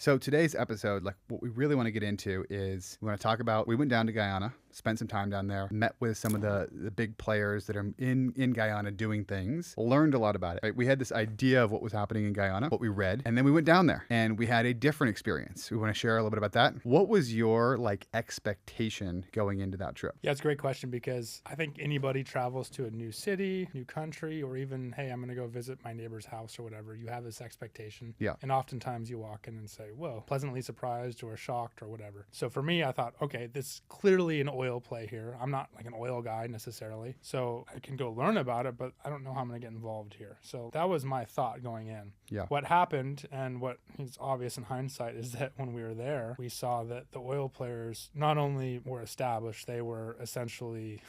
So today's episode, like what we really want to get into is we want to talk about, we went down to Guyana, spent some time down there, met with some of the big players that are in Guyana doing things, learned a lot about it. Right? We had this idea of what was happening in Guyana, what we read, and then we went down there and we had a different experience. We want to share a little bit about that. What was your like expectation going into that trip? Yeah, it's a great question because I think anybody travels to a new city, new country, or even, hey, I'm going to go visit my neighbor's house or whatever. You have this expectation. Yeah. And oftentimes you walk in and say, whoa, pleasantly surprised or shocked or whatever. So for me, I thought, okay, this is clearly an oil play here. I'm not like an oil guy necessarily. So I can go learn about it, but I don't know how I'm going to get involved here. So that was my thought going in. Yeah. What happened and what is obvious in hindsight is that when we were there, we saw that the oil players not only were established, they were essentially,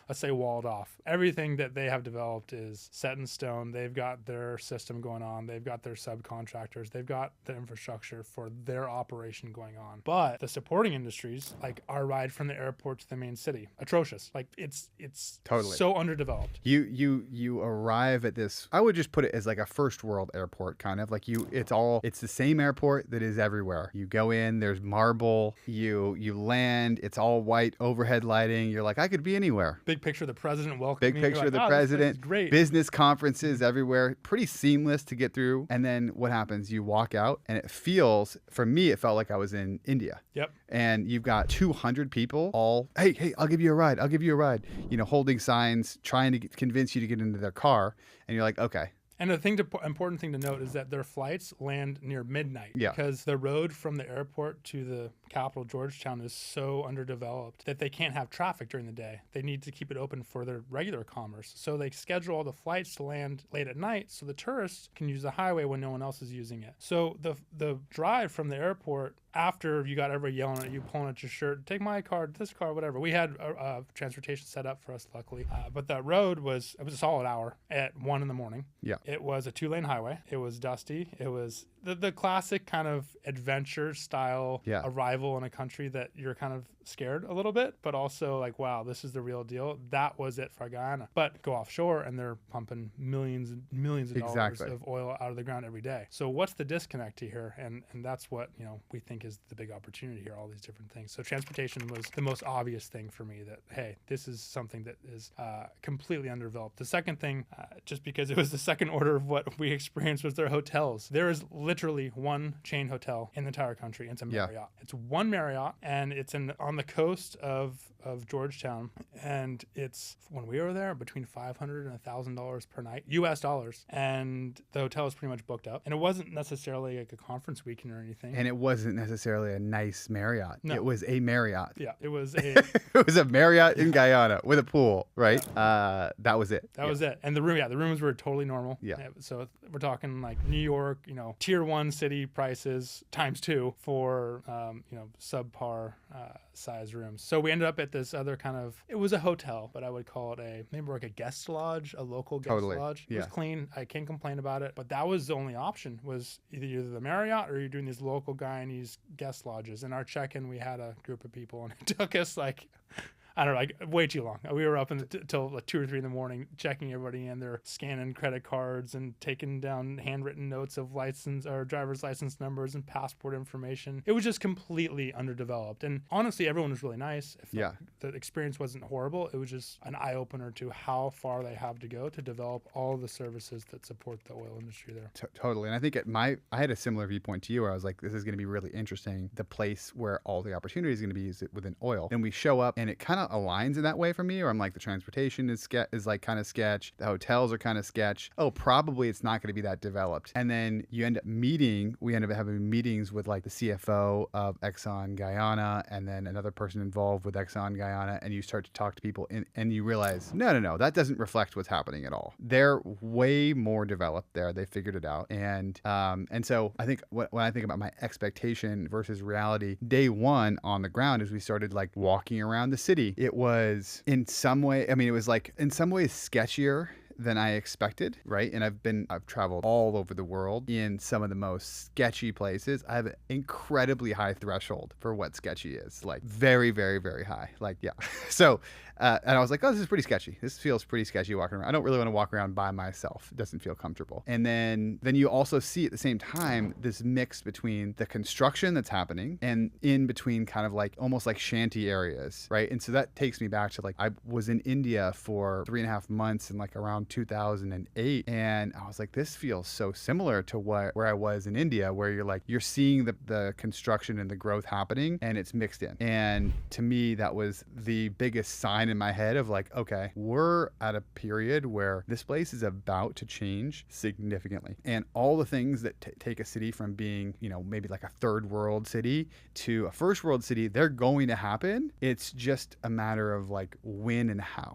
let's say, walled off. Everything that they have developed is set in stone. They've got their system going on. They've got their subcontractors. They've got the infrastructure for their operation going on. But the supporting industries, like our ride from the airport to the main city, atrocious. Like it's Totally. so underdeveloped. You arrive at this, I would just put it as like a first world airport, kind of like it's the same airport that is everywhere. You go in, there's marble, you land, it's all white overhead lighting. You're like, I could be anywhere. Big picture of the president welcoming Big me. picture You're of the like, "Oh, this place is president, great." business conferences everywhere, pretty seamless to get through. And then what happens? You walk out and it feels, for me, it felt like I was in India. Yep. And you've got 200 people all, hey, I'll give you a ride. I'll give you a ride. You know, holding signs, trying to convince you to get into their car. And you're like, okay. And important thing to note is that their flights land near midnight. Yeah. Because the road from the airport to the capital, Georgetown, is so underdeveloped that they can't have traffic during the day. They need to keep it open for their regular commerce. So they schedule all the flights to land late at night so the tourists can use the highway when no one else is using it. So the drive from the airport, after you got everybody yelling at you, pulling at your shirt, take my car, this car, whatever. We had transportation set up for us, luckily. But that road it was a solid hour at 1 a.m. Yeah. It was a 2-lane highway. It was dusty. It was the classic kind of adventure style arrival in a country that you're kind of scared a little bit, but also like, wow, this is the real deal. That was it for Guyana. But go offshore and they're pumping millions and millions of dollars of oil out of the ground every day. So what's the disconnect here? And that's what, we think is the big opportunity here, all these different things. So transportation was the most obvious thing for me that, hey, this is something that is completely underdeveloped. The second thing, just because it was the second order of what we experienced, was their hotels. There is literally one chain hotel in the entire country. It's a Marriott. Yeah. It's one Marriott, and it's on the coast of Georgetown, and it's, when we were there, between $500 and $1,000 per night, US dollars, and the hotel was pretty much booked up. And it wasn't necessarily like a conference weekend or anything. And it wasn't necessarily a nice Marriott. No. It was a Marriott. Yeah, it was a it was a Marriott in Guyana with a pool, right? That was it. That was it. And the rooms were totally normal. Yeah. So we're talking like New York, tier 1 city prices times 2 for subpar size rooms. So we ended up at this other it was a hotel, but I would call it maybe like a guest lodge, a local guest lodge. It was clean. I can't complain about it, but that was the only option, was either the Marriott or you're doing these local Guyanese guest lodges. In our check-in, we had a group of people, and it took us way too long. We were up until like 2 or 3 in the morning, checking everybody in. They're scanning credit cards and taking down handwritten notes of license or driver's license numbers and passport information. It was just completely underdeveloped. And honestly, everyone was really nice. The experience wasn't horrible. It was just an eye-opener to how far they have to go to develop all the services that support the oil industry there. Totally. And I think I had a similar viewpoint to you, where I was like, this is going to be really interesting. The place where all the opportunity is going to be is within oil. And we show up and it kind of aligns in that way for me, or I'm like, the transportation is like kind of sketch, the hotels are kind of sketch. Oh, probably it's not going to be that developed. And then we end up having meetings with like the CFO of Exxon Guyana, and then another person involved with Exxon Guyana, and you start to talk to people and you realize, no, that doesn't reflect what's happening at all. They're way more developed there. They figured it out. And so I think when I think about my expectation versus reality, day one on the ground, as we started like walking around the city, it was in some way, it was like in some ways sketchier than I expected, right? And I've traveled all over the world in some of the most sketchy places. I have an incredibly high threshold for what sketchy is, like very, very, very high. Like, yeah. So, and I was like, oh, this is pretty sketchy. This feels pretty sketchy walking around. I don't really want to walk around by myself. It doesn't feel comfortable. And then you also see at the same time this mix between the construction that's happening and in between kind of like almost like shanty areas, right? And so that takes me back to like, I was in India for 3.5 months in like around 2008. And I was like, this feels so similar to where I was in India, where you're seeing the construction and the growth happening and it's mixed in. And to me, that was the biggest sign in my head of like, okay, we're at a period where this place is about to change significantly. And all the things that take a city from being, maybe like a third world city to a first world city, they're going to happen. It's just a matter of like when and how.